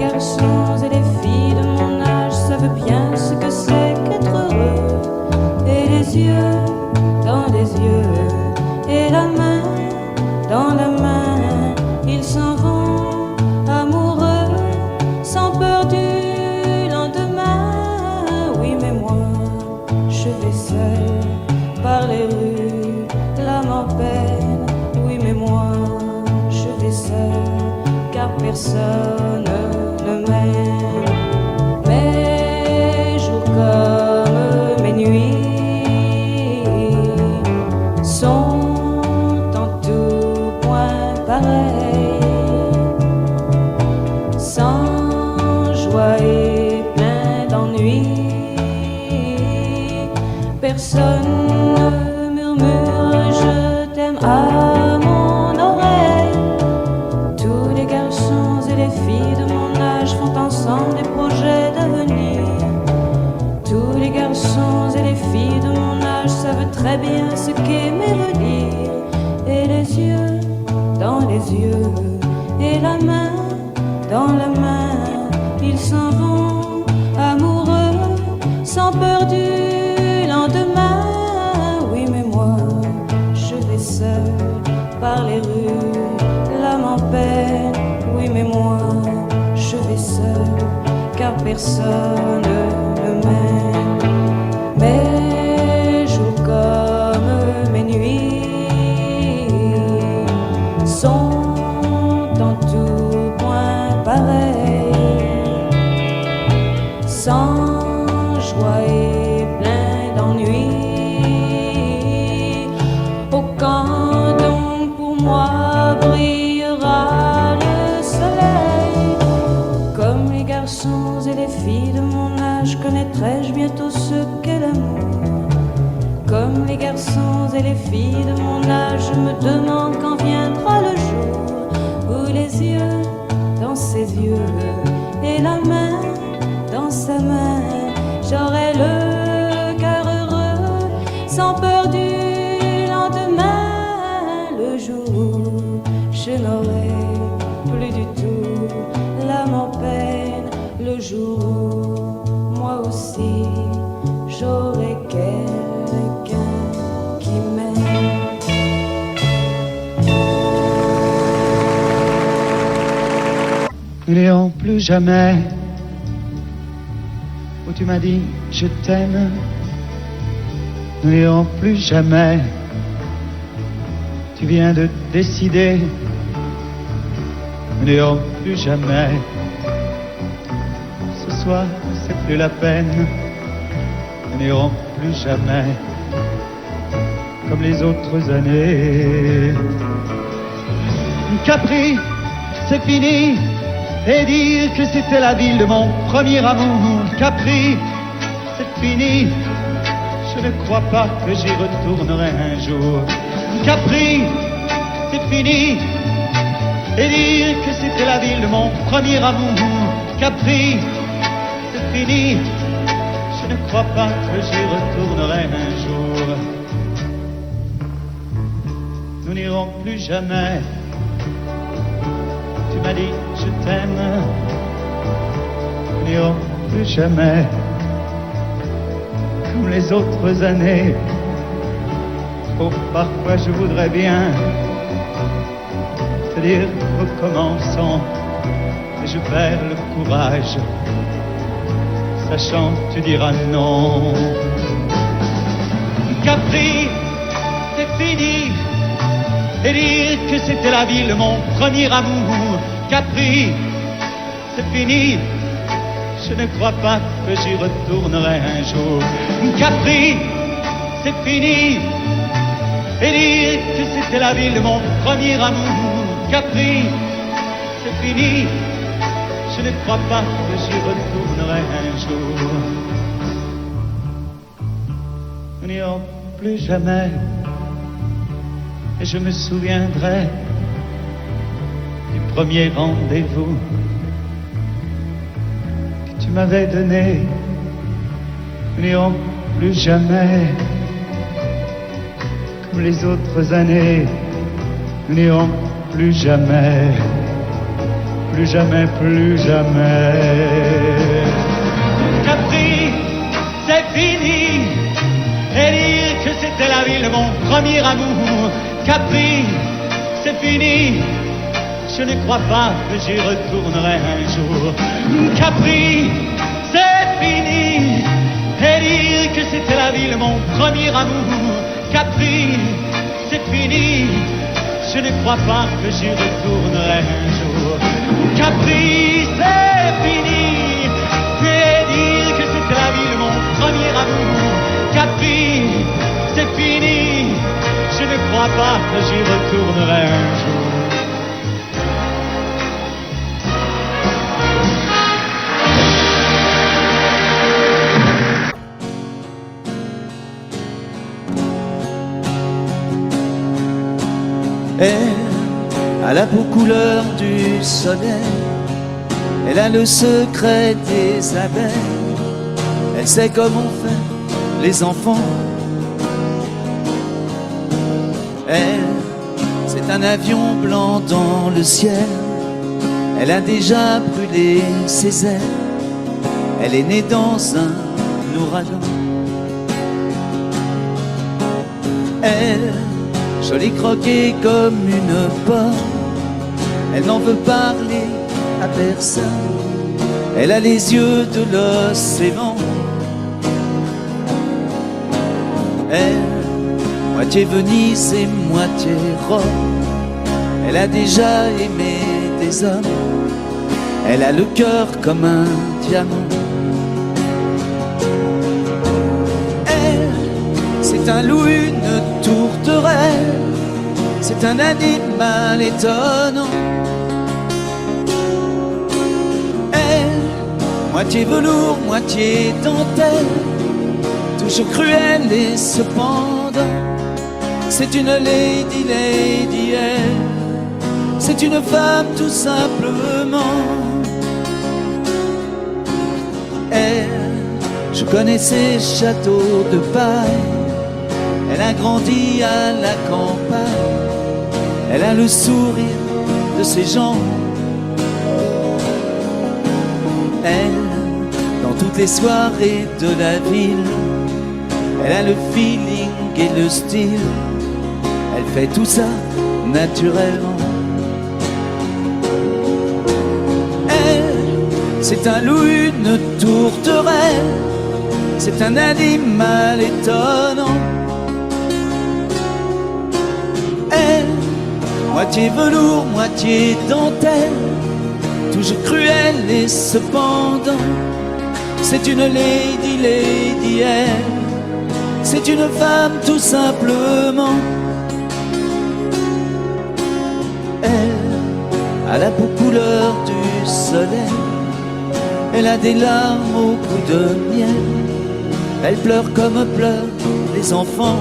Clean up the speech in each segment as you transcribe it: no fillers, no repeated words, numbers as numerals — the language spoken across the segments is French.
garçons et les filles de mon âge savent bien ce que c'est qu'être heureux. Et les yeux dans les yeux, et la main dans la main, ils s'en vont amoureux, sans peur du lendemain. Oui, mais moi, je vais seul par les rues, l'âme en peine. Oui, mais moi, je vais seul, car personne ne m'aime. Mes jours comme mes nuits sont en tout point pareils, sans joie et plein d'ennui. Personne ne murmure je t'aime à mon oreille. Tous les garçons et les filles de mon âge font ensemble des projets d'avenir. Tous les garçons et les filles de mon âge savent très bien ce qu'aimer veut dire. Et les yeux dans les yeux, et la main dans la main, ils s'en vont amoureux, sans peur du lendemain. Oui, mais moi, je vais seul par les rues, l'âme en peine. Oui, mais moi, je vais seul, car personne ne m'aime. Mes jours comme mes nuits sont en tout point pareils, sans joie et plein d'ennui. Oh, quand donc pour moi brillera le soleil, comme les garçons et les filles de mon âge, connaîtrai-je bientôt ce qu'est l'amour. Comme les garçons et les filles de mon âge, je me demande quand viendra le jour où les yeux dans ses yeux, et la main dans sa main, j'aurai le cœur heureux, sans peur du lendemain. Le jour où je n'aurai plus du tout l'âme en peine, le jour où moi aussi j'aurai quelqu'un qui m'aime. Nous n'irons plus jamais où tu m'as dit je t'aime. Nous n'irons plus jamais. Tu viens de décider. Nous n'irons plus jamais. Ce soir, c'est plus la peine. Nous n'irons plus jamais comme les autres années. Capri, c'est fini. Et dire que c'était la ville de mon premier amour. Capri, c'est fini. Je ne crois pas que j'y retournerai un jour. Capri, c'est fini. Et dire que c'était la ville de mon premier amour. Capri, c'est fini. Je ne crois pas que j'y retournerai un jour. Nous n'irons plus jamais. Tu m'as dit je t'aime. Nous n'irons plus jamais comme les autres années. Oh, parfois je voudrais bien te dire recommençons, mais je perds le courage, sachant que tu diras non. Capri, c'est fini. Et dire que c'était la ville de mon premier amour. Capri, c'est fini. Je ne crois pas que j'y retournerai un jour. Capri, c'est fini. Et dire que c'était la ville de mon premier amour. Capri, c'est fini. Je ne crois pas que j'y retournerai un jour. Nous n'irons plus jamais. Et je me souviendrai du premier rendez-vous que tu m'avais donné. Nous n'irons plus jamais comme les autres années. Nous n'irons plus jamais plus jamais, plus jamais. Capri, c'est fini. Et dire que c'était la ville de mon premier amour. Capri, c'est fini. Je ne crois pas que j'y retournerai un jour. Capri, c'est fini. Et dire que c'était la ville de mon premier amour. Capri, c'est fini. Je ne crois pas que j'y retournerai un jour. Capri, c'est fini. Et dire que c'était la ville de mon premier amour. Capri, c'est fini. Je ne crois pas que j'y retournerai un jour. Elle a la peau couleur du soleil, elle a le secret des abeilles, elle sait comment faire les enfants. Elle, c'est un avion blanc dans le ciel, elle a déjà brûlé ses ailes, elle est née dans un ouragan. Elle, jolie croquée comme une pomme, elle n'en veut parler à personne, elle a les yeux de l'océan. Elle, moitié Venise et moitié Rome, elle a déjà aimé des hommes, elle a le cœur comme un diamant. C'est un loup, une tourterelle, c'est un animal étonnant. Elle, moitié velours, moitié dentelle, toujours cruelle et cependant, c'est une lady, lady, elle, c'est une femme tout simplement. Elle, je connais ses châteaux de paille, elle a grandi à la campagne, elle a le sourire de ses gens. Elle, dans toutes les soirées de la ville, elle a le feeling et le style, elle fait tout ça naturellement. Elle, c'est un loup, une tourterelle, c'est un animal étonnant. Moitié velours, moitié dentelle, toujours cruelle et cependant, c'est une lady, lady, elle, c'est une femme tout simplement. Elle a la peau couleur du soleil, elle a des larmes au goût de miel, elle pleure comme pleurent les enfants.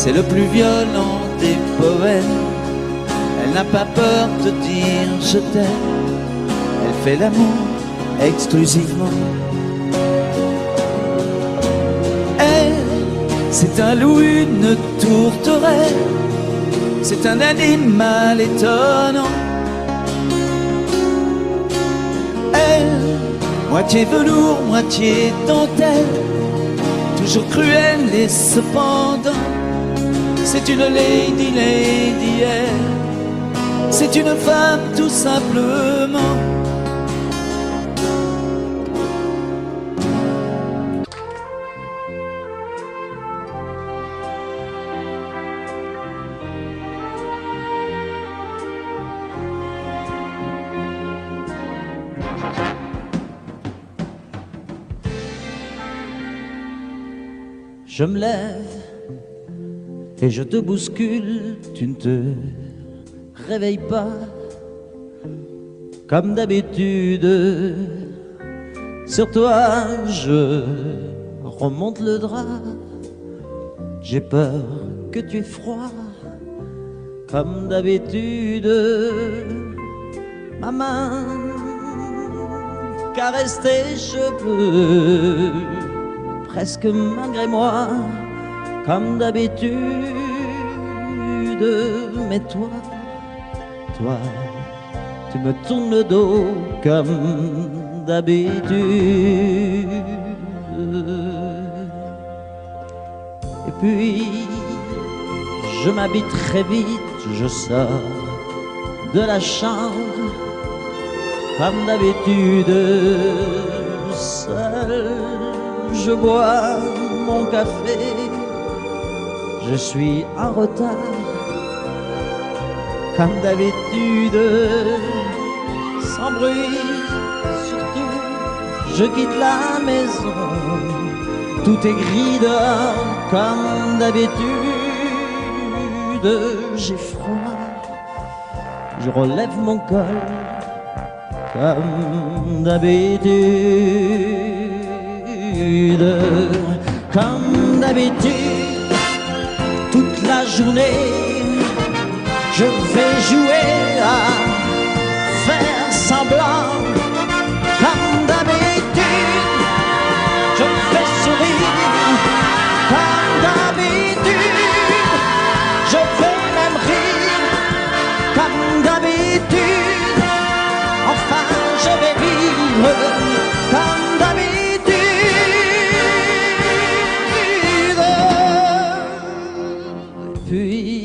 C'est le plus violent des poèmes, elle n'a pas peur de dire je t'aime, elle fait l'amour exclusivement. Elle, c'est un loup, une tourterelle, c'est un animal étonnant. Elle, moitié velours, moitié dentelle, toujours cruelle et cependant, c'est une lady, lady, elle, c'est une femme tout simplement. Je me lève et je te bouscule, tu ne te réveilles pas comme d'habitude. Sur toi je remonte le drap, j'ai peur que tu aies froid comme d'habitude. Ma main caresse tes cheveux, presque malgré moi, comme d'habitude. Mais toi, toi, tu me tournes le dos comme d'habitude. Et puis, je m'habille très vite, je sors de la chambre comme d'habitude. Seul, je bois mon café, je suis en retard comme d'habitude. Sans bruit, surtout, je quitte la maison. Tout est gris dehors comme d'habitude. J'ai froid, je relève mon col comme d'habitude. Comme d'habitude, toute la journée, je vais jouer à faire semblant. Comme d'habitude, je fais sourire. Comme d'habitude, je vais même rire. Comme d'habitude, enfin je vais vivre. Comme d'habitude. Et puis,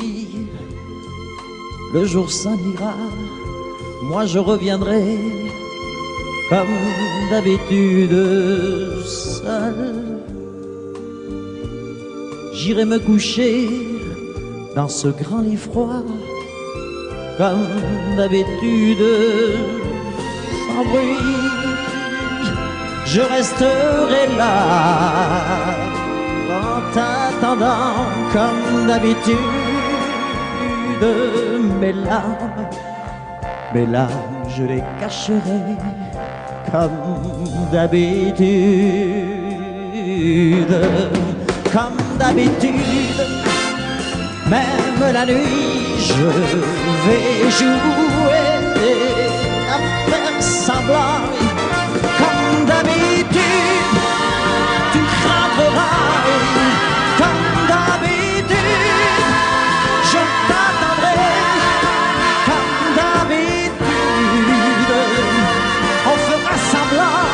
le jour s'en ira, moi je reviendrai comme d'habitude seul. J'irai me coucher dans ce grand lit froid comme d'habitude, sans bruit. Je resterai là en t'attendant comme d'habitude. Mes larmes, je les cacherai comme d'habitude. Comme d'habitude, même la nuit, je vais jouer à faire semblant. Comme d'habitude, tu rentreras. Comme d'habitude, je t'attendrai. Comme d'habitude, on fera semblant.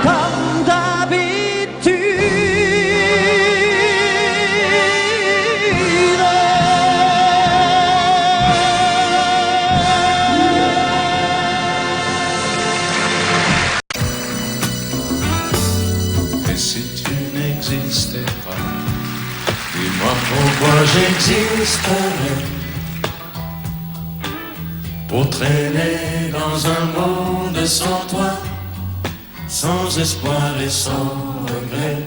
Comme d'habitude. Et si tu n'existais pas, dis-moi pourquoi j'existerais. Pour traîner dans un monde sans toi, sans espoir et sans regret.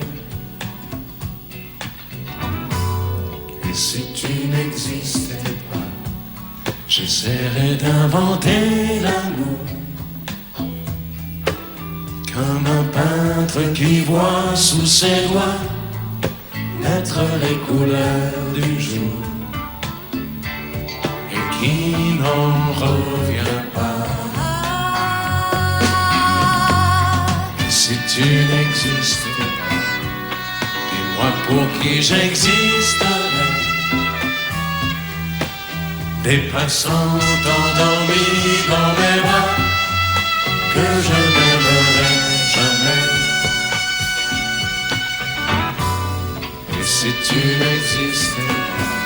Et si tu n'existais pas, j'essaierais d'inventer l'amour. Comme un peintre qui voit sous ses doigts naître les couleurs du jour et qui n'en revient pas. Et si tu n'existais pas, dis-moi pour qui j'existerais. Des passants endormis dans mes bras que je n'aimerais jamais. Et si tu n'existais pas,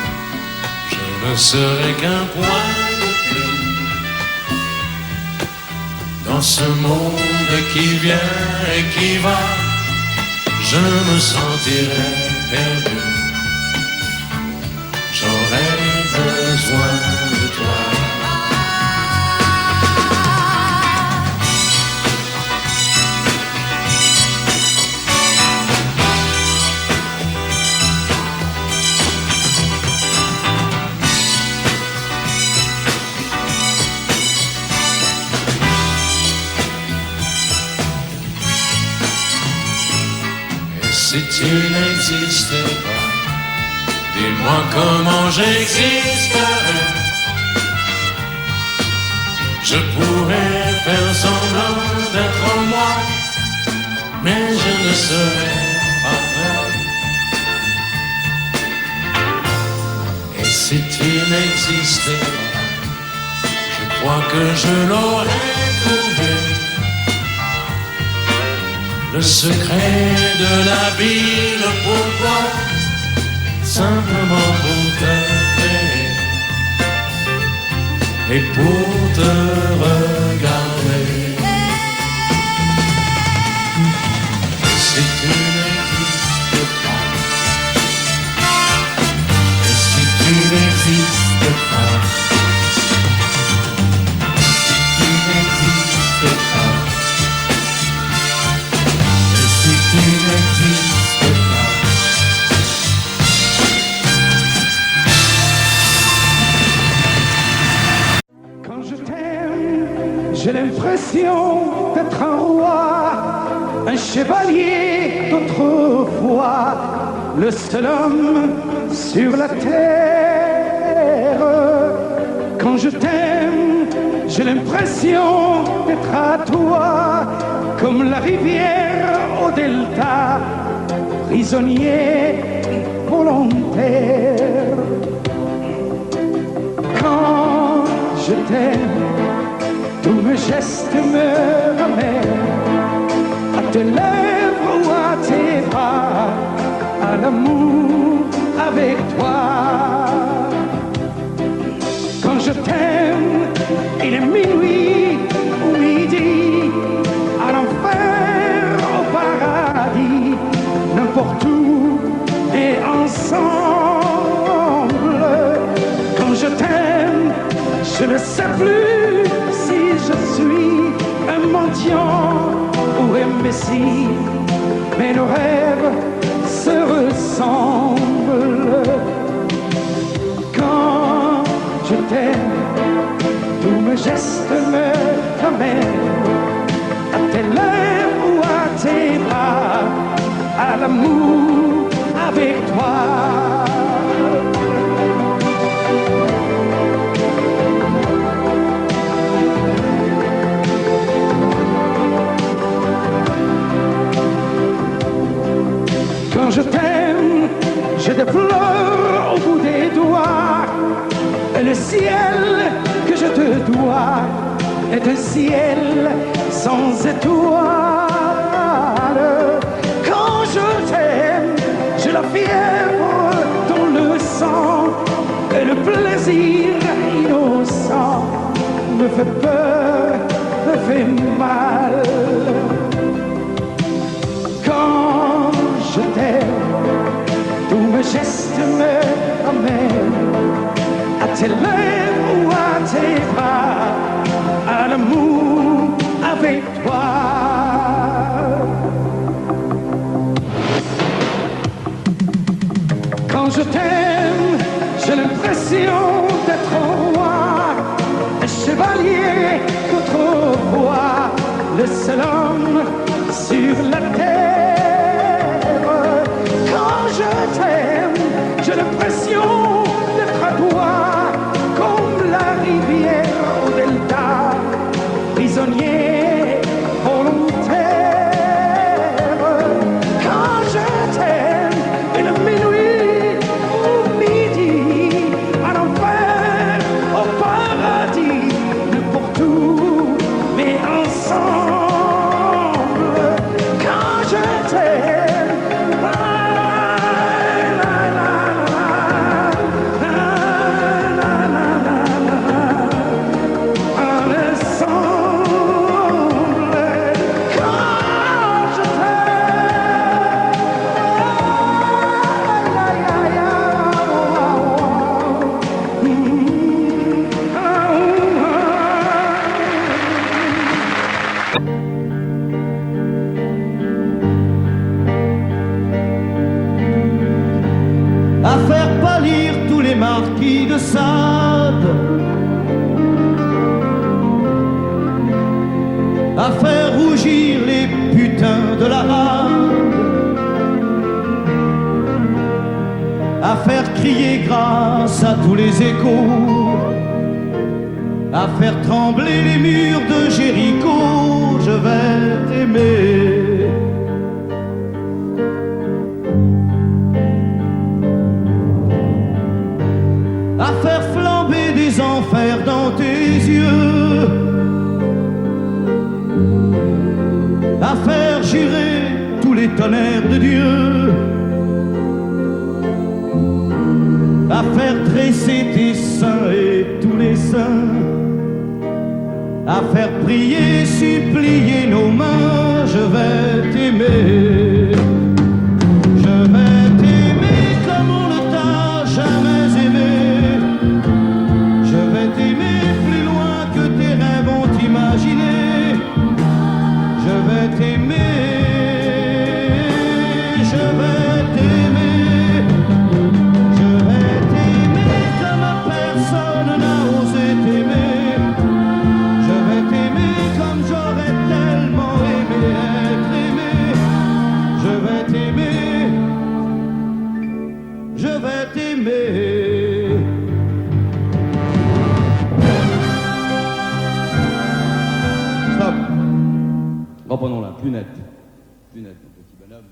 je ne serais qu'un point de plus dans ce monde qui vient et qui va. Je me sentirais perdu. J'aurais besoin de toi. Si tu n'existais pas, dis-moi comment j'existerais. Je pourrais faire semblant d'être moi, mais je ne serais pas vrai. Et si tu n'existais pas, je crois que je l'aurais trouvé. Le secret de la vie, le pourquoi, simplement pour t'aimer et pour te regarder. Et si tu n'existes pas, et si tu n'existes pas, si tu n'existes pas, et si tu n'existes pas. Quand je t'aime, j'ai l'impression d'être un roi, un chevalier d'autrefois, le seul homme sur la terre. Quand je t'aime, j'ai l'impression d'être à toi, comme la rivière au delta, prisonnier volontaire. Quand je t'aime, tous mes gestes me ramènent à tes lèvres ou à tes bras, à l'amour avec toi. Quand je t'aime, il est minuit ou midi, à l'enfer, au paradis, n'importe où et ensemble. Quand je t'aime, je ne sais plus si je suis un mendiant ou imbécile, mais nos rêves se ressemblent. Quand je t'aime, tous mes gestes me ramènent à tes lèvres ou à tes bras, à l'amour avec toi. Quand je t'aime, j'ai des fleurs au bout des doigts, et le ciel que je te dois est un ciel sans étoiles. Quand je t'aime, j'ai la fièvre dans le sang, et le plaisir innocent me fait peur, me fait mal. Quand je t'aime, tous mes gestes me ramènent à tes lèvres ou à tes bras, à l'amour avec toi. Quand je t'aime, j'ai l'impression d'être un roi, un chevalier qu'autrefois, le seul homme sur la terre. Quand je t'aime, j'ai l'impression d'être à toi, comme la rivière au delta, prisonnier volontaire. Quand je t'aime, et le minuit au midi, à l'enfer, au paradis, n'importe où, mais ensemble. Quand je t'aime, à faire pâlir tous les marquis de Sade, à faire rougir les putains de la rade, à faire crier grâce à tous les échos, à faire trembler les murs de Jéricho. Je vais t'aimer. À faire flamber des enfers dans tes yeux, tonnerres de Dieu, à faire tresser tes seins et tous les saints, à faire prier, supplier nos mains. Je vais t'aimer, je vais t'aimer comme on ne t'a jamais aimé. Je vais t'aimer plus loin que tes rêves ont imaginé. Je vais t'aimer, je vais t'aimer, je vais t'aimer comme personne n'a osé t'aimer. Je vais t'aimer comme j'aurais tellement aimé être aimé. Je vais t'aimer, je vais t'aimer. Stop. Reprenons là, plus net, mon petit bonhomme.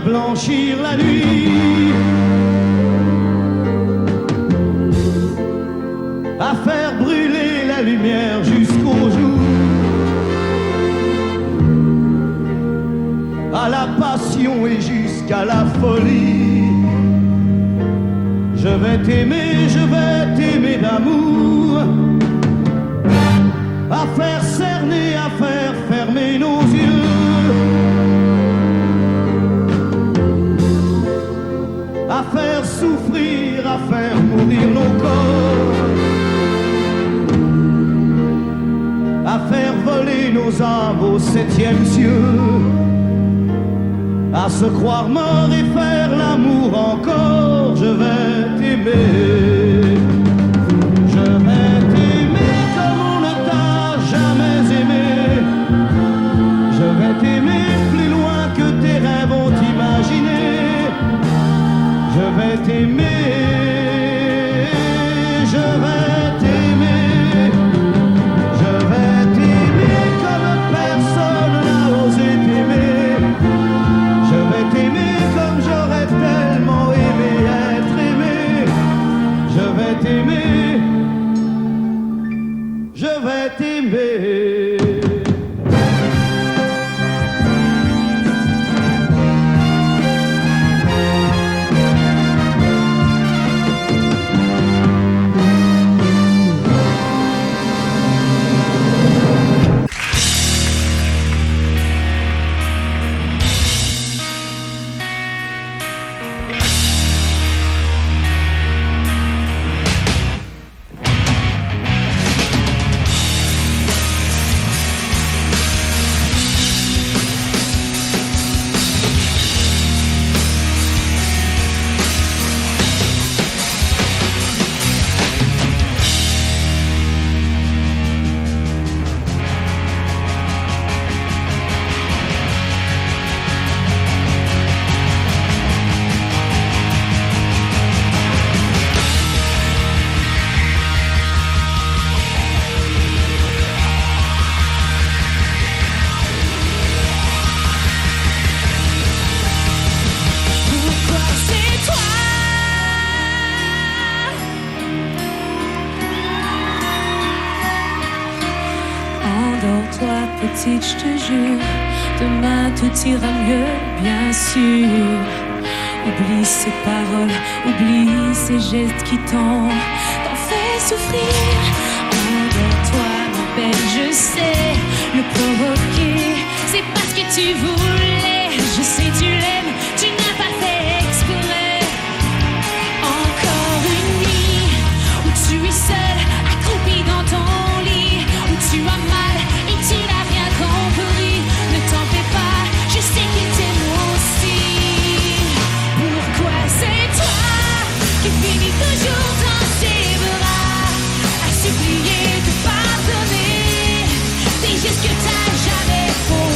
Blanchir la nuit, à faire brûler la lumière jusqu'au jour, à la passion et jusqu'à la folie. Je vais t'aimer d'amour, à faire cerner, à faire fermer nos yeux, à faire souffrir, à faire mourir nos corps, à faire voler nos âmes au 7e cieux, à se croire mort et faire l'amour encore. Je vais t'aimer, je vais t'aimer comme on ne t'a jamais aimé. Je vais t'aimer plus loin que tes rêves ont imaginé. Je vais t'aimer, je vais t'aimer, je vais t'aimer comme personne n'a osé t'aimer. Je vais t'aimer comme j'aurais tellement aimé être aimé. Je vais t'aimer, je vais t'aimer. Petite, je te jure, demain tout ira mieux, bien sûr. Oublie ces paroles, oublie ces gestes qui t'ont fait souffrir. Endors-toi, ma belle, je sais le provoquer. C'est parce que tu voulais, je sais tu l'aimes, tu n'as pas fait exprès. Encore une nuit où tu es seul, accroupi dans ton lit, où tu as mal et tu n'as rien compris. Ne t'en fais pas, je sais qu'il t'aime aussi. Pourquoi c'est toi qui finis toujours dans ses bras, à supplier de pardonner des gestes que t'as jamais posés?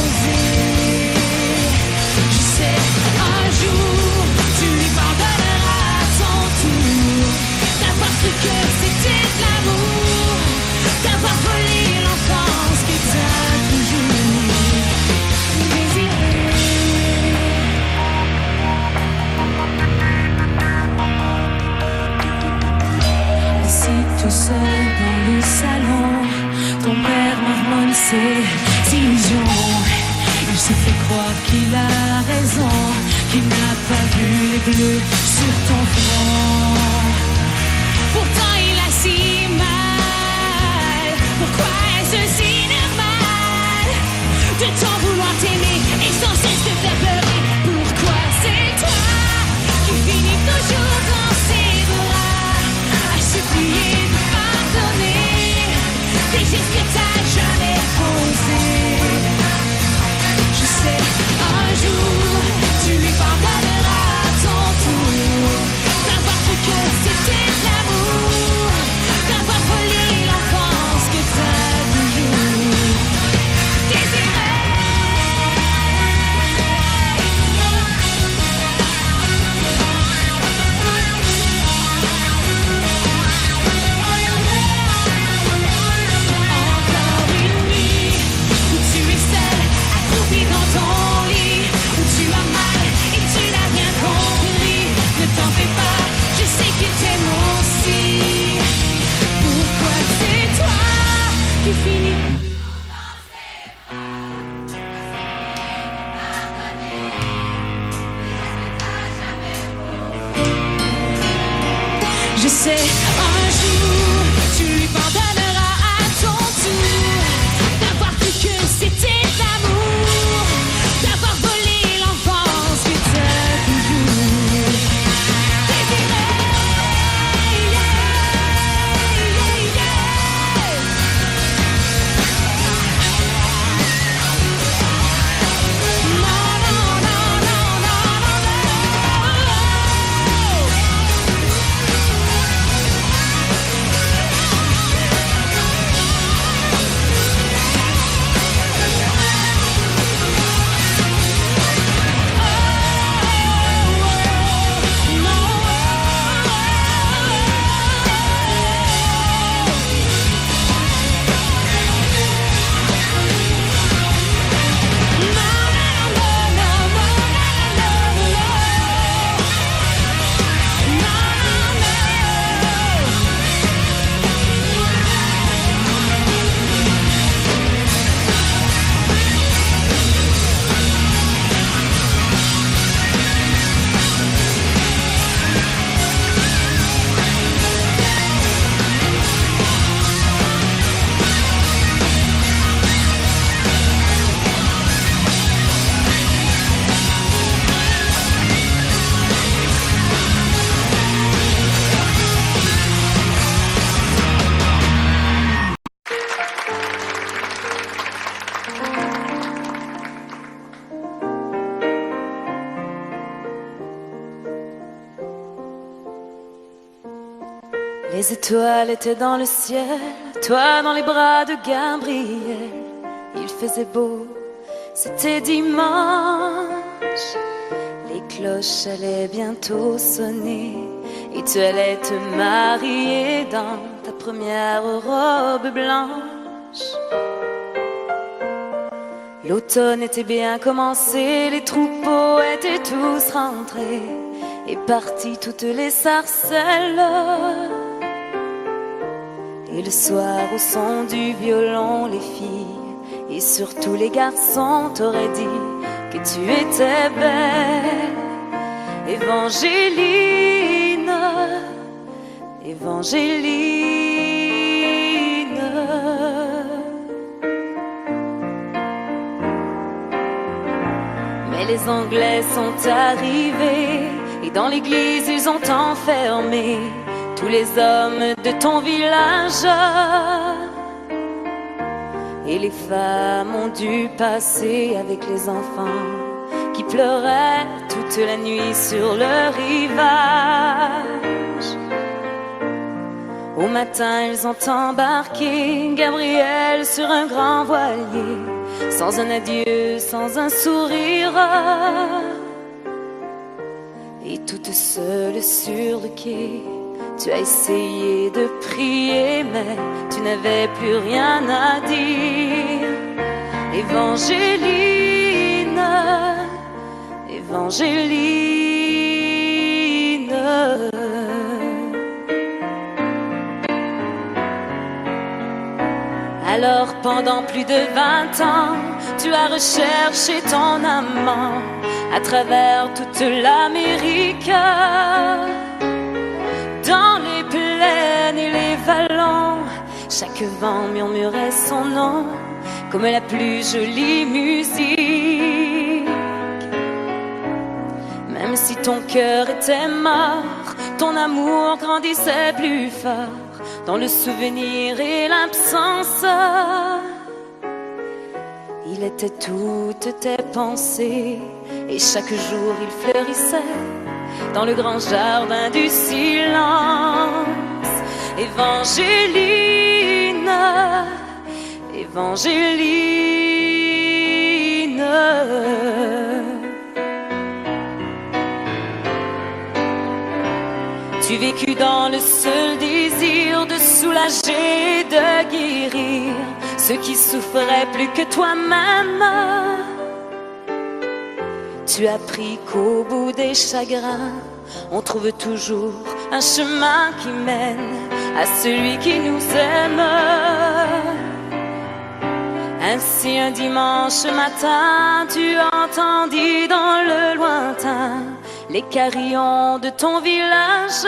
c'était de l'amour, d'avoir volé l'enfance que t'as toujours désiré. Assis tout seul dans le salon, ton père marmonne ses illusions. Il se fait croire qu'il a raison, qu'il n'a pas vu les bleus sur ton front. Pourtant il a si mal. Pourquoi est-ce si normal de t'en vouloir t'aimer et sans cesse te faire pleurer? Pourquoi c'est toi qui finis toujours dans ses bras à supplier de pardonner des gestes que t'as jamais posés? Je sais, un jour, tu lui pardonneras à ton tour d'avoir cru que c'était de l'amour, d'avoir volé l'enfance que t'as toujours désiré. Encore une nuit où tu es seule, accroupie dans ton lit, où tu as mal et tu n'as rien compris. Ne t'en fais pas, je sais qu'il t'aime aussi. Pourquoi c'est toi qui finis? Je sais, un jour, tu lui pardonneras à ton tour d'avoir cru que c'était de l'amour, d'avoir volé l'enfance que t'as toujours désiré. Non, non, non, non, non, non, Les étoiles étaient dans le ciel, toi dans les bras de Gabriel. Il faisait beau, c'était dimanche. Les cloches allaient bientôt sonner et tu allais te marier dans ta première robe blanche. L'automne était bien commencé, les troupeaux étaient tous rentrés et partis toutes les sarcelles. Et le soir au son du violon, les filles et surtout les garçons t'auraient dit que tu étais belle. Évangéline, Évangéline. Mais les Anglais sont arrivés et dans l'église ils ont enfermé tous les hommes de ton village. Et les femmes ont dû passer avec les enfants qui pleuraient toute la nuit sur le rivage. Au matin ils ont embarqué Gabriel sur un grand voilier, sans un adieu, sans un sourire. Et toute seule sur le quai, Tu as essayé de prier, mais tu n'avais plus rien à dire. Évangéline, Évangéline. Alors pendant plus de 20 ans, tu as recherché ton amant à travers toute l'Amérique, dans les plaines et les vallons. Chaque vent murmurait son nom comme la plus jolie musique. Même si ton cœur était mort, ton amour grandissait plus fort dans le souvenir et l'absence. Il était toutes tes pensées et chaque jour il fleurissait dans le grand jardin du silence. Évangéline, Évangéline. Tu vécus dans le seul désir de soulager, de guérir ceux qui souffraient plus que toi-même. Tu as appris qu'au bout des chagrins, on trouve toujours un chemin qui mène à celui qui nous aime. Ainsi un dimanche matin, tu entendis dans le lointain les carillons de ton village.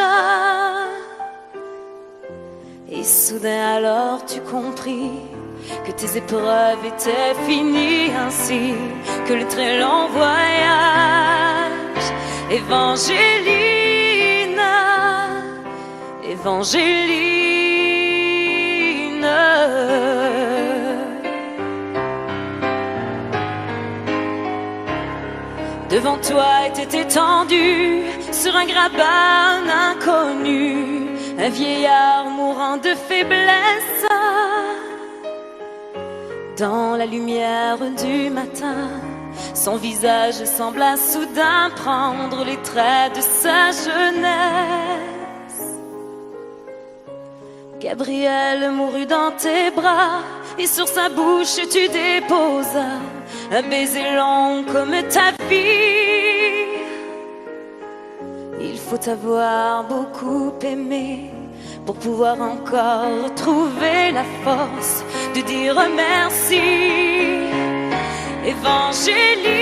Et soudain alors tu compris que tes épreuves étaient finies, ainsi que le très long voyage. Évangéline, Évangéline. Devant toi était étendu sur un grabat un inconnu, un vieillard mourant de faiblesse. Dans la lumière du matin, son visage sembla soudain prendre les traits de sa jeunesse. Gabriel mourut dans tes bras et sur sa bouche tu déposas un baiser long comme ta vie. Il faut avoir beaucoup aimé pour pouvoir encore trouver la force de dire merci. Évangéline,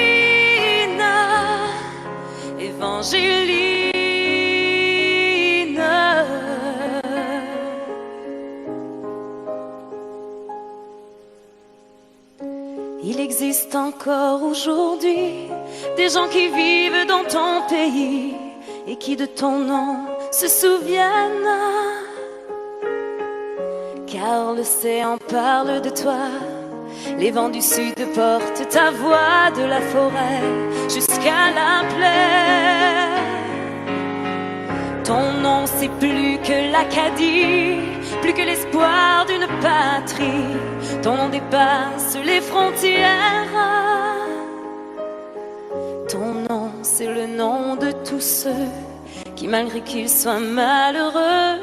Évangéline. Il existe encore aujourd'hui des gens qui vivent dans ton pays et qui de ton nom se souviennent. Car l'océan parle de toi, les vents du sud portent ta voix de la forêt jusqu'à la plaine. Ton nom c'est plus que l'Acadie, plus que l'espoir d'une patrie. Ton nom dépasse les frontières. Ton nom c'est le nom de tous ceux qui malgré qu'ils soient malheureux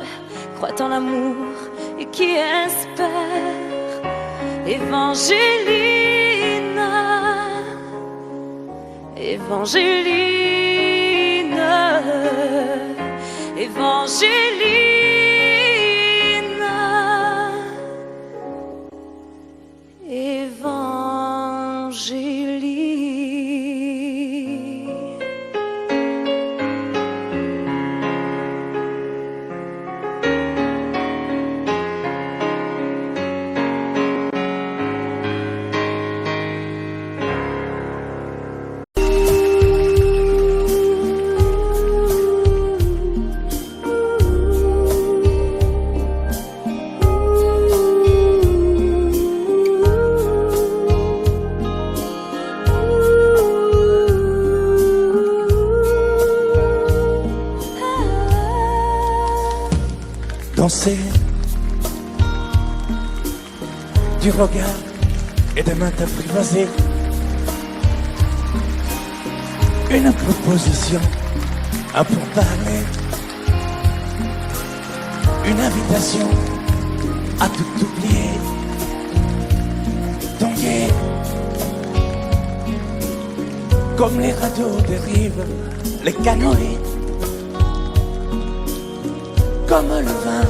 croient en l'amour et qui espèrent. Évangéline, Évangéline, Évangéline. Danser du regard et des mains apprivoisées, une proposition à pourparler, une invitation à tout oublier. Tanguer, comme les radeaux dérivent, les canoës, comme le vin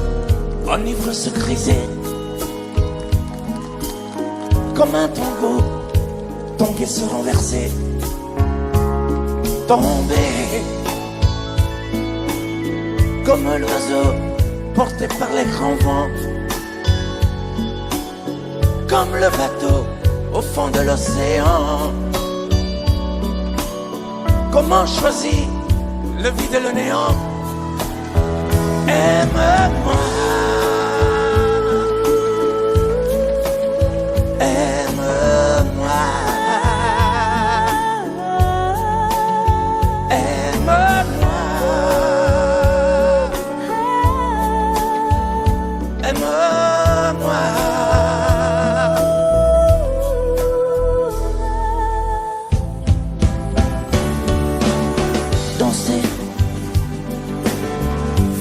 enivre se griser, comme un tango, tanguer se renverser, tomber, comme l'oiseau porté par les grands vents, comme le bateau au fond de l'océan. Comment choisir le vide et le néant? Aime-moi, aime-moi, aime-moi, aime-moi. Danser,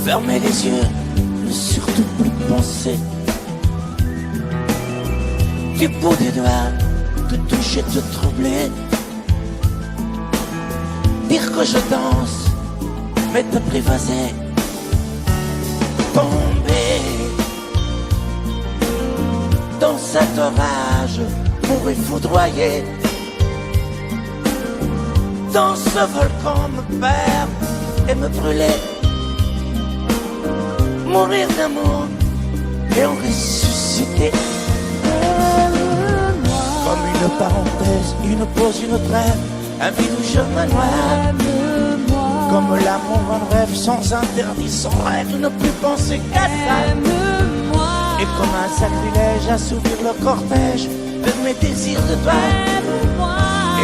fermer les yeux, ne surtout plus penser. Du bout des doigts, te toucher, te troubler. Dire que je danse, mais t'apprivoiser. Tomber dans cet orage pour y foudroyer. Dans ce volcan me perdre et me brûler. Mourir d'amour et en ressusciter. Comme une parenthèse, une pause, une trêve, un vide où je me noie. Comme l'amour en rêve, sans interdit, sans règle, ne plus penser qu'à ça. Et comme un sacrilège, assouvir le cortège de mes désirs de toi.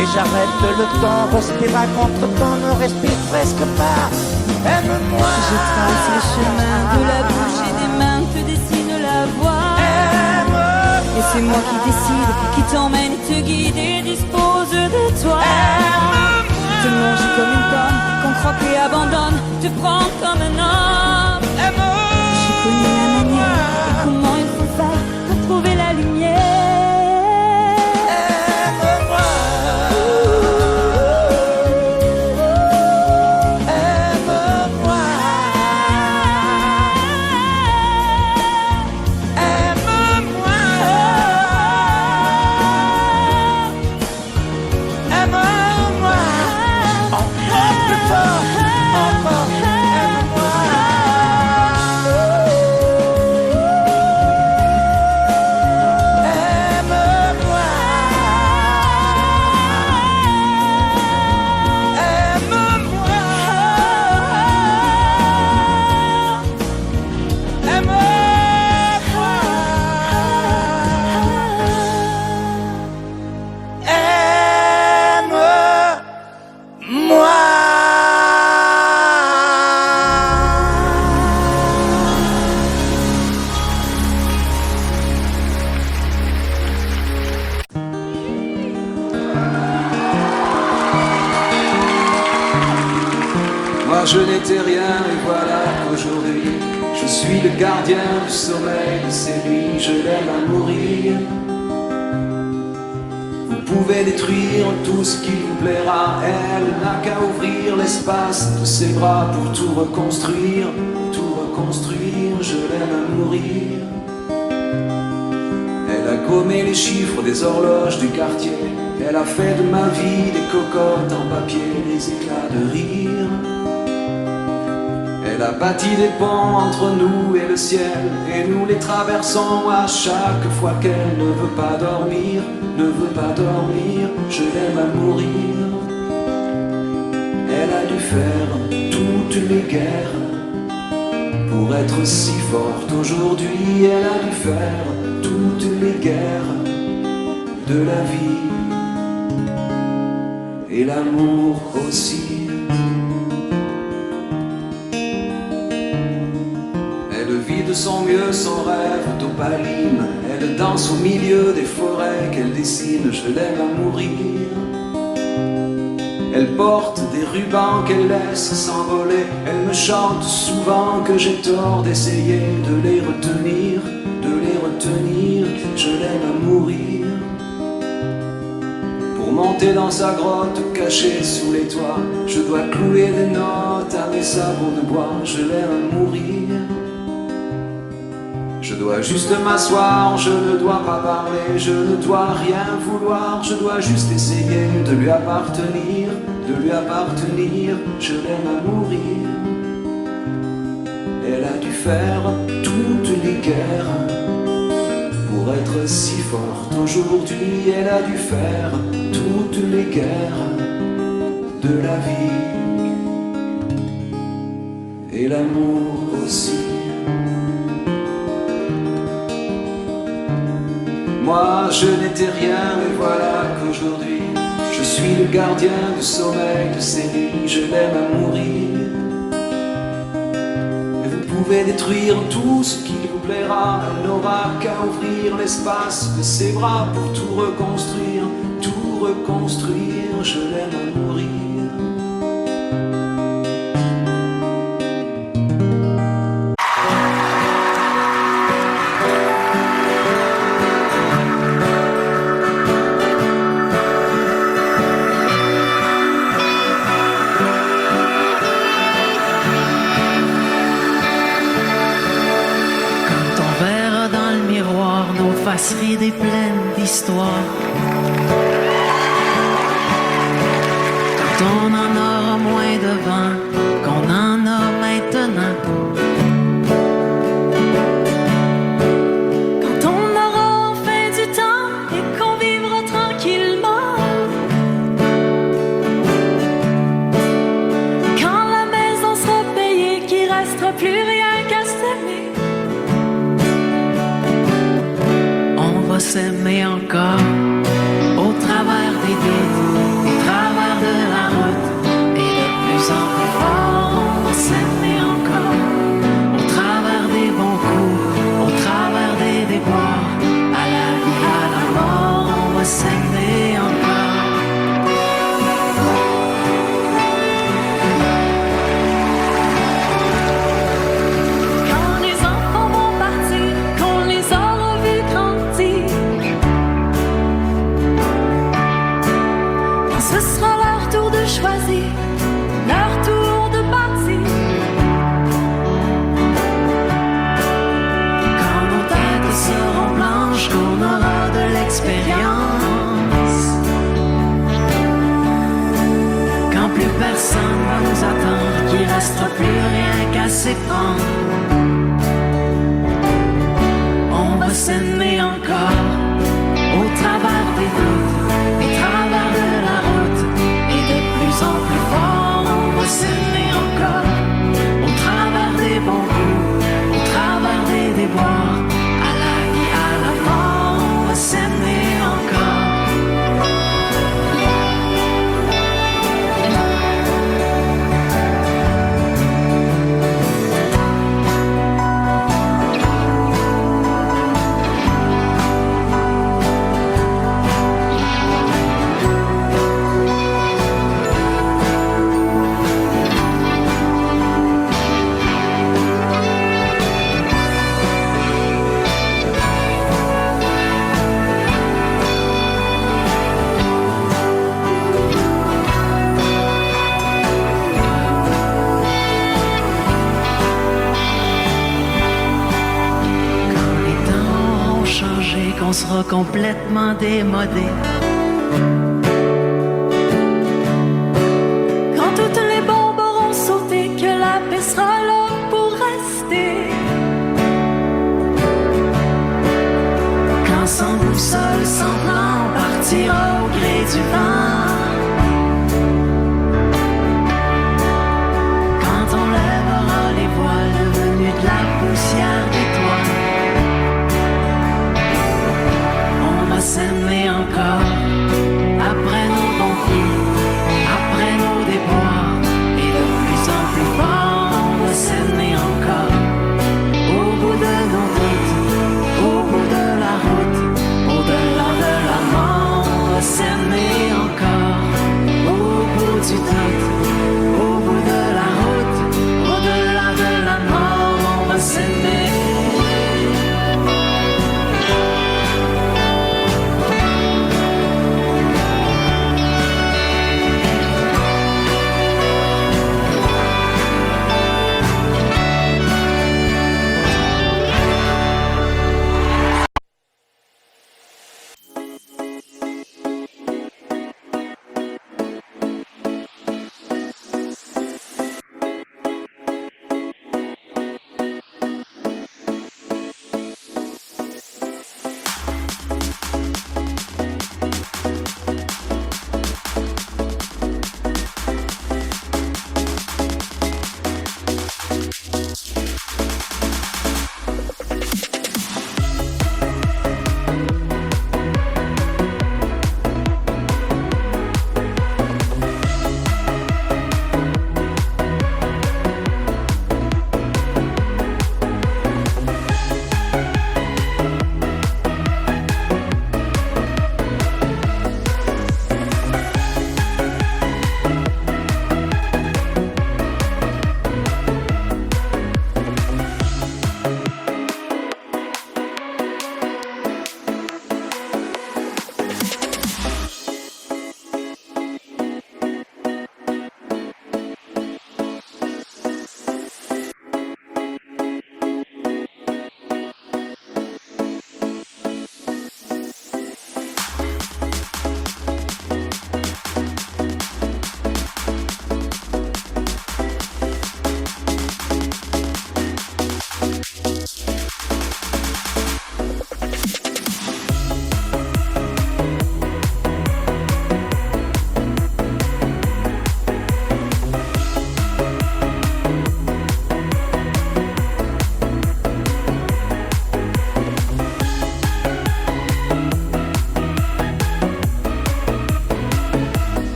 Et j'arrête le temps, respire à contre-temps, ne respire presque pas. Aime-moi. Je trace le chemin de la bouche et des mains te dessine la voie. Et c'est moi qui décide, qui t'emmène, te guide et dispose de toi. Te mange comme une pomme, qu'on croque et abandonne, te prends comme un homme. Je connais la manière et comment il faut faire pour trouver la lumière. Je n'étais rien et voilà qu'aujourd'hui je suis le gardien du sommeil de ces nuits. Je l'aime à mourir. Vous pouvez détruire tout ce qui vous plaira. Elle n'a qu'à ouvrir l'espace de ses bras pour tout reconstruire. Tout reconstruire, je l'aime à mourir. Elle a gommé les chiffres des horloges du quartier. Elle a fait de ma vie des cocottes en papier, des éclats de rire. Elle a bâti des ponts entre nous et le ciel, et nous les traversons à chaque fois qu'elle ne veut pas dormir, ne veut pas dormir, je l'aime à mourir. Elle a dû faire toutes les guerres pour être si forte aujourd'hui. Elle a dû faire toutes les guerres de la vie et l'amour aussi. De son mieux son rêve d'opaline. Elle danse au milieu des forêts qu'elle dessine. Je l'aime à mourir. Elle porte des rubans qu'elle laisse s'envoler. Elle me chante souvent que j'ai tort d'essayer de les retenir, de les retenir. Je l'aime à mourir. Pour monter dans sa grotte cachée sous les toits, je dois clouer des notes à mes sabots de bois. Je l'aime à mourir. Je dois juste m'asseoir, je ne dois pas parler, je ne dois rien vouloir, je dois juste essayer de lui appartenir, de lui appartenir. Je l'aime à mourir. Elle a dû faire toutes les guerres pour être si forte aujourd'hui. Elle a dû faire toutes les guerres de la vie et l'amour aussi. Moi je n'étais rien, mais voilà qu'aujourd'hui je suis le gardien du sommeil de ces nuits. Je l'aime à mourir. Et vous pouvez détruire tout ce qui vous plaira. Elle n'aura qu'à ouvrir l'espace de ses bras pour tout reconstruire, tout reconstruire. Je l'aime à mourir. Des plaines d'histoire. Quand on en aura moins de vent qu'on en a maintenant. Quand on aura enfin du temps et qu'on vivra tranquillement. Quand la maison sera payée, qu'il restera plus rien qu'à s'aimer. S'aimer encore au travers des vides, au travers de la route, et de plus en plus fort. On va s'aimer encore au travers des bons coups, au travers des déboires, à la vie, à la mort. On va s'aimer encore. Quand les enfants vont partir, qu'on les aura vus grandir, ce sera leur tour de choisir, leur tour de partir. Quand nos têtes seront blanches, qu'on aura de l'expérience. Quand plus personne va nous attendre, qu'il restera plus rien qu'à s'éprendre. On va s'aimer encore au travers des doutes, au travers de la route, et de plus en plus fort. On va s'aimer encore au travers des bons coups, au travers des déboires, à la vie, à la mort. On va s'aimer encore. On sera complètement démodé. Quand toutes les bombes auront sauté, que la paix sera là pour rester. Quand sans boussole, sans plan, on partira au gré du vent. Quand on lèvera les voiles devenus de la poussière des toits. S'aimer encore après nos bons coups, après nos déboires, et de plus en plus fort. On va s'aimer encore au bout de nos doutes, au bout de la route, au-delà de la mort. On va s'aimer encore au bout du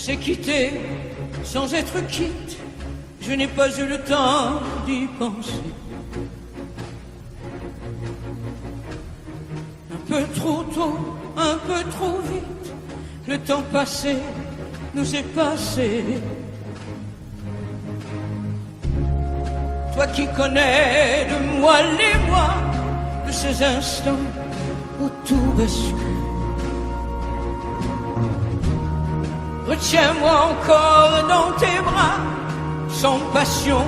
s'est quitté sans être quitte. Je n'ai pas eu le temps d'y penser. Un peu trop tôt, un peu trop vite, le temps passé nous est passé. Toi qui connais de moi les mois, de ces instants où tout bascule. Retiens-moi encore dans tes bras, sans passion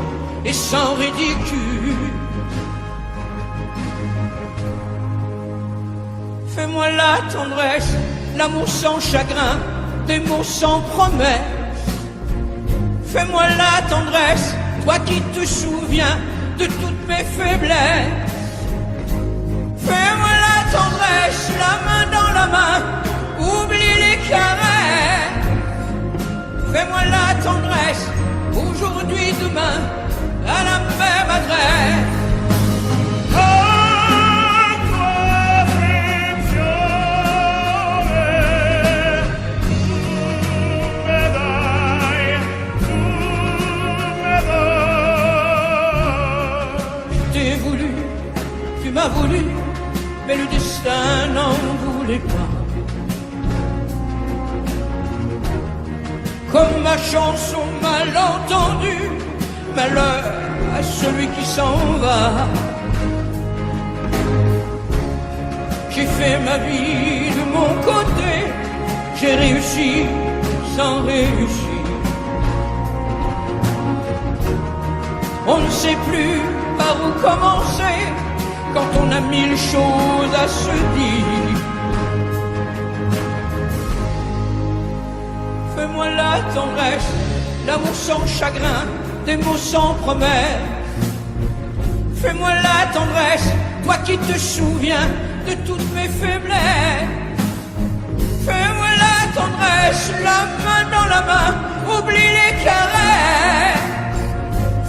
et sans ridicule. Fais-moi la tendresse, l'amour sans chagrin, des mots sans promesse. Fais-moi la tendresse, toi qui te souviens de toutes mes faiblesses. Fais-moi la tendresse, la main dans la main, oublie les caresses. Fais-moi la tendresse, aujourd'hui, demain, à la même adresse. Tu m'as voulu, mais le destin n'en voulait pas. Comme ma chanson mal entendue, malheur à celui qui s'en va. J'ai fait ma vie de mon côté, j'ai réussi sans réussir. On ne sait plus par où commencer quand on a mille choses à se dire. Fais-moi la tendresse, l'amour sans chagrin, des mots sans promesse. Fais-moi la tendresse, toi qui te souviens de toutes mes faiblesses. Fais-moi la tendresse, la main dans la main, oublie les caresses.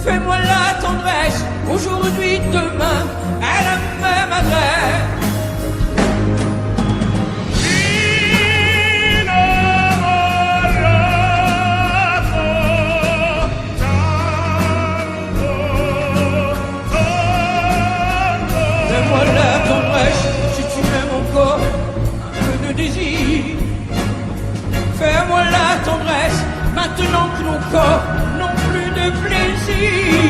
Fais-moi la tendresse, aujourd'hui, demain, à la même adresse. Fais-moi la tendresse, si tu m'aimes encore, un peu de désir. Fais-moi la tendresse, maintenant que nos corps n'ont plus de plaisir.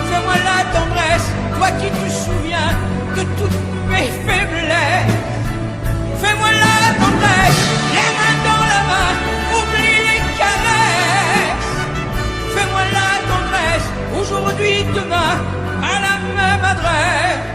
Fais-moi la tendresse, toi qui te souviens de toutes mes faiblesses. Fais-moi la tendresse, les mains dans la main, oublie les caresses. Fais-moi la tendresse, aujourd'hui, demain, à la même adresse.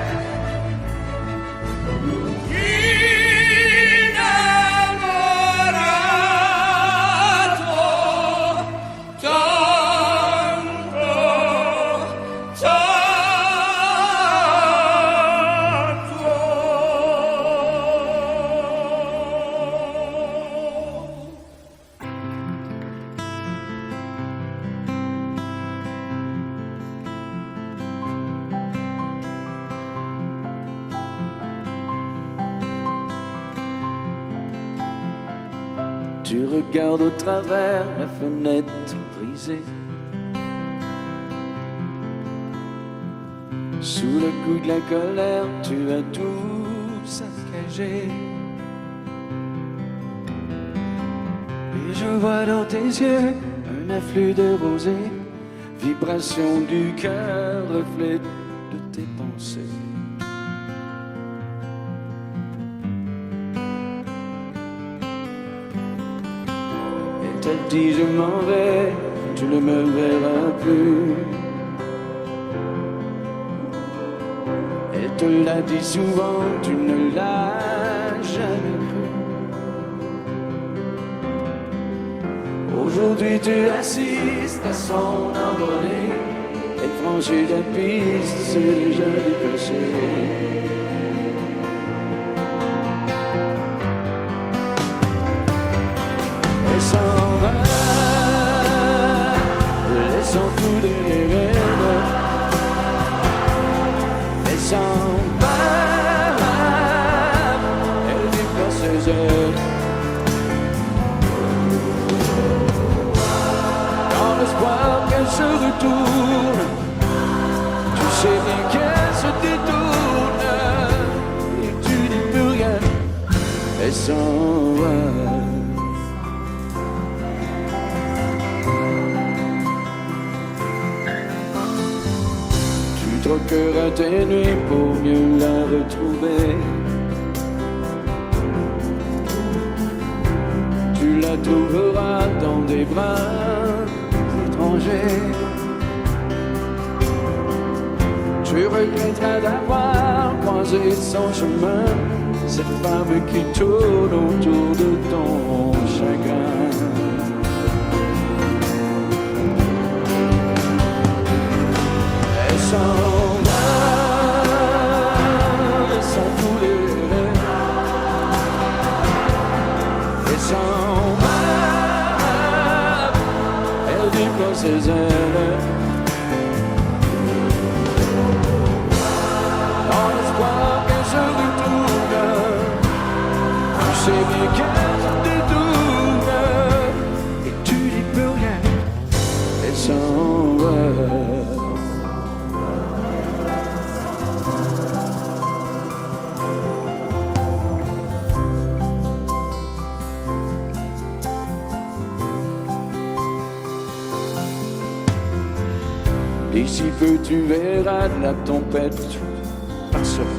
Tu regardes au travers la fenêtre brisée. Sous le coup de la colère, tu as tout saccagé. Et je vois dans tes yeux un afflux de rosée, vibration du cœur, reflet de tes pensées. Elle dit je m'en vais, tu ne me verras plus. Elle te l'a dit souvent, tu ne l'as jamais cru. Aujourd'hui tu assistes à son envolée. Elle prend changer de piste, c'est déjà dépassé. Elle s'en va, laissant tout derrière. Elle s'en va, elle déplace ses ailes. Dans l'espoir qu'elle se retourne, tu sais bien qu'elle se détourne, et tu dis plus rien, elle s'en va. Tu troqueras tes nuits pour mieux la retrouver. Tu la trouveras dans des bras étrangers. Tu regretteras d'avoir croisé son chemin, cette femme qui tourne autour de ton chagrin. Elle s'en va, sans tous les rêves. Elle s'en va, elle déploie ses ailes. Dans l'espoir qu'elle se retourne, tu sais bien qu'elle se détourne, et tu dis plus rien, elle s'en va. D'ici peu tu verras la tempête passer.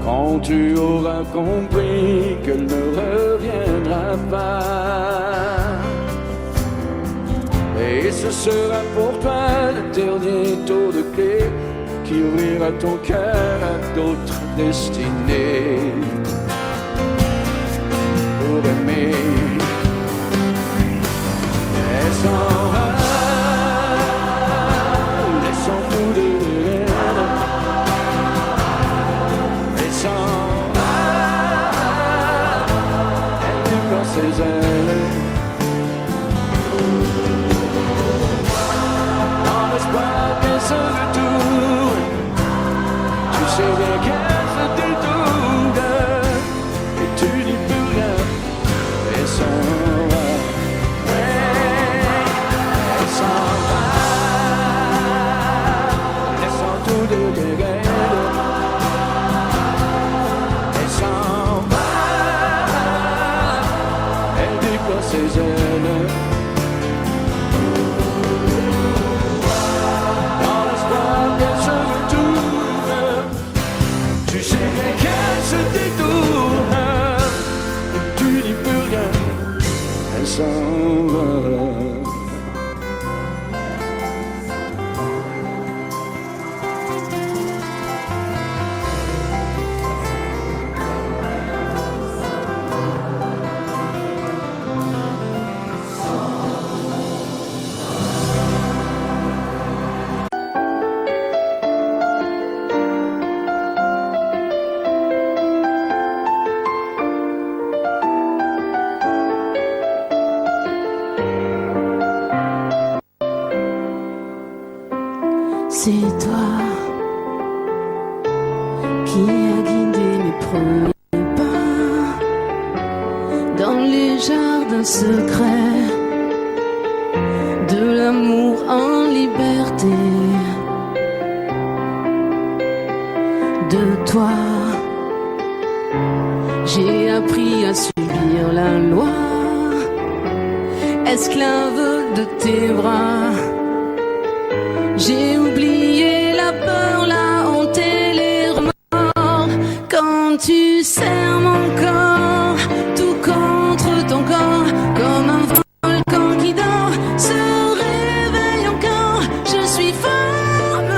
Quand tu auras compris qu'elle ne reviendra pas, et ce sera pour toi le dernier tour de clé qui ouvrira ton cœur à d'autres destinées. Pour aimer, elle s'en va, laissant tout derrière. Elle s'en va, elle déploie ses ailes. Dans l'espoir qu'elle se retourne, tu sais bien qu'elle se détourne, et tu dis plus rien, elle s'en va. Ses ailes. Dans l'espoir qu'elle se retourne, tu sais bien qu'elle se détourne, et tu dis plus rien, elle s'en va. C'est toi qui as guidé mes premiers pas dans les jardins secrets de l'amour en liberté. De toi, j'ai appris à subir la loi, esclave de tes bras. J'ai oublié la peur, la honte et les remords. Quand tu serres mon corps, tout contre ton corps, comme un volcan qui dort, se réveille encore. Je suis femme,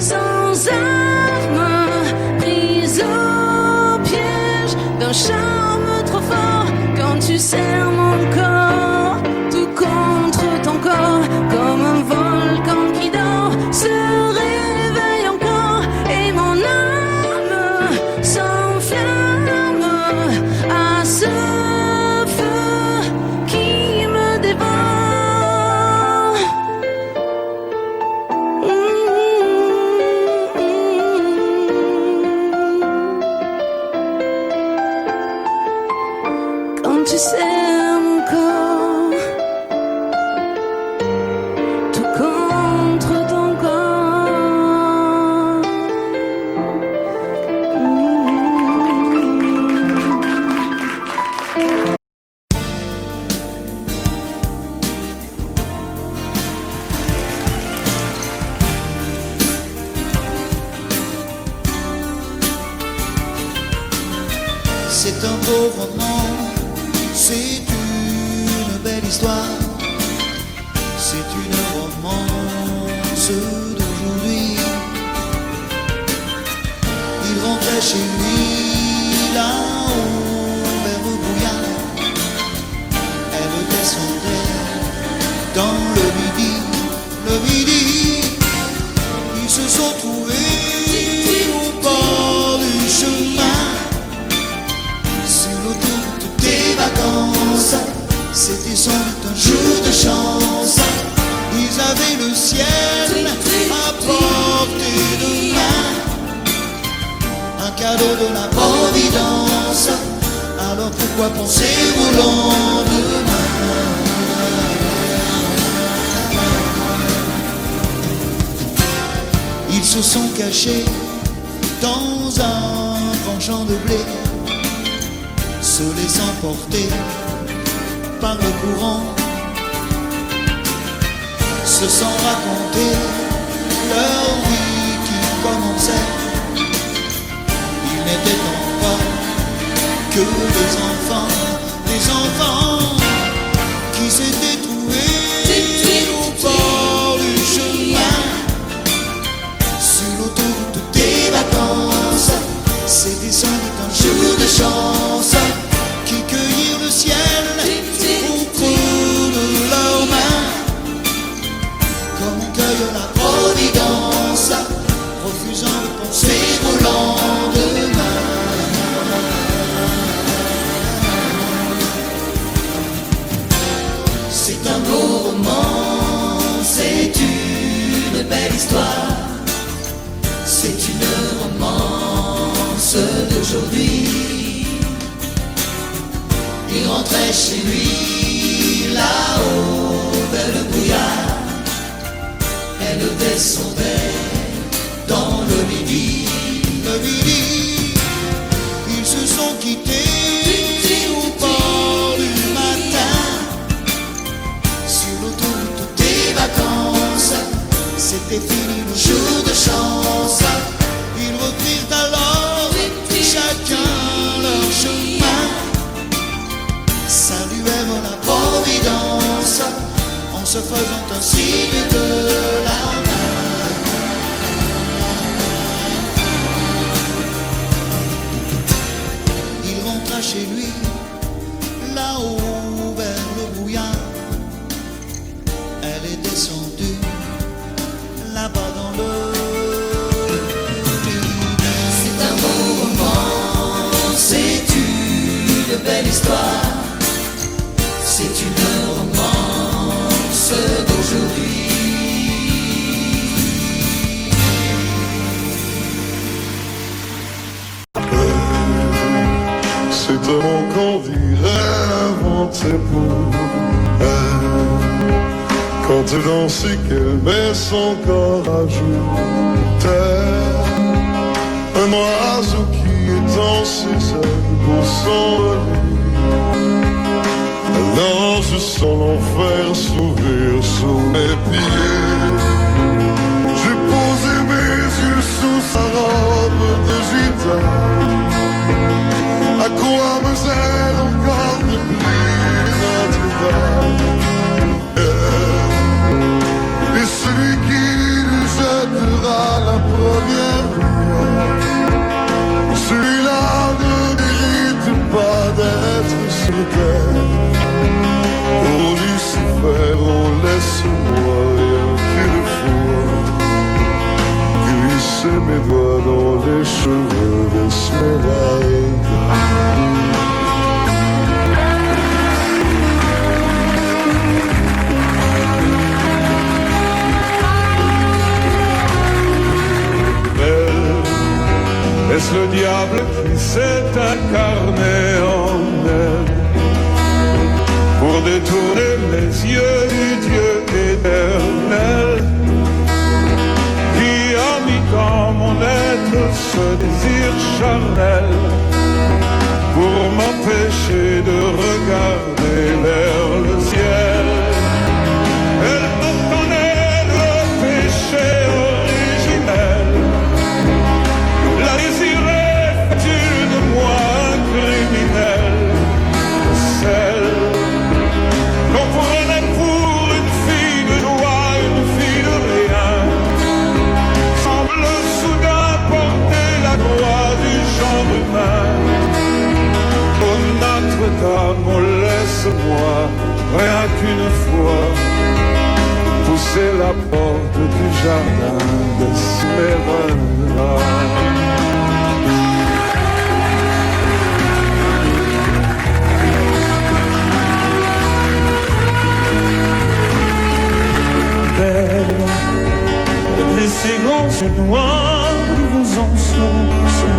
sans armes, prise au piège d'un charme trop fort. Quand tu serres mon corps, tout contre ton corps, beau roman, c'est une belle histoire, c'est une romance d'aujourd'hui. Il rentrait chez lui là-haut vers le brouillard, elle descendait dans le midi, ils se sont trouvés au bord du chemin, sur l'autoroute des vacances. C'était sans doute un jour de chance, ils avaient le ciel à portée de main, un cadeau de la Providence. Alors pourquoi penser au lendemain? Ils se sont cachés dans un grand champ de blé, se laissant porter par le courant, se sont racontés leur vie qui commençait. Ils n'étaient encore que des enfants qui s'étaient trouvés au bord du chemin, sur l'autoroute des vacances. C'était sans doute un jour de chance, qui cueillirent le ciel au creux de leurs mains, comme on cueille la Providence, refusant de penser au lendemain. C'est un beau roman, c'est une belle histoire, c'est une romance d'aujourd'hui. Il rentrait chez lui là-haut vers le brouillard, elle descendait dans le midi. Ils se sont quittés au bord du matin, sur l'autoroute des vacances. C'était fini le jour de chance. Ils reprirent alors chacun leur chemin, saluèrent la Providence en se faisant un signe de la main. Il rentra chez lui là-haut vers le brouillard, elle est descendue là-bas dans le midi. C'est un beau roman, c'est une belle histoire, c'est une romance d'aujourd'hui. C'est un mot qu'on dirait inventé pour elle, quand elle danse et qu'elle met son corps à jour. Tel un oiseau qui étend ses ailes pour s'envoler, alors je sens l'enfer s'ouvrir sous mes pieds. J'ai posé mes yeux sous sa robe de gitane. À quoi me sert encore de plus Notre-Dame? Et celui qui lui jettera la première lumière, celui-là ne mérite pas d'être sur terre. Oh Lucifer, oh laisse-moi rien qu'une fois glisser mes doigts dans les cheveux d'Esmeralda. Est-ce le diable qui s'est incarné en elle pour détourner mes yeux du Dieu éternel, qui a mis dans mon être ce désir charnel pour m'empêcher de regarder vers le ciel? Elle me connaît le péché originel, la désirait fait-il de moi un criminel? pousser la porte du jardin d'Esmeralda. Et ces grands yeux noirs qui vous enfoncent,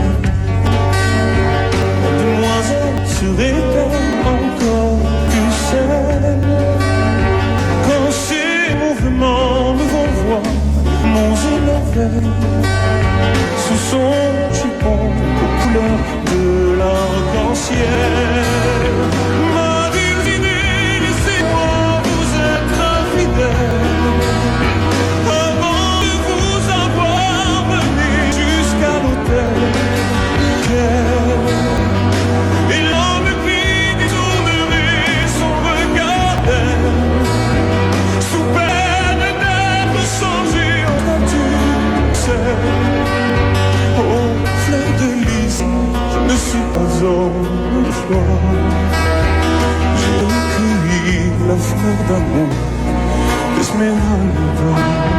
demoiselle serait-elle encore plus seule quand ces mouvements me renvoient mon émerveille sous son jupon aux couleurs de l'arc-en-ciel. Ma divinité, laissez-moi vous être infidèle. Et l'homme puis détournerait son regard sous peine d'être changé en nature. Oh, fleur de lys, je ne suis pas homme de foi. J'ai recueilli la fleur d'amour d'Esmeralda.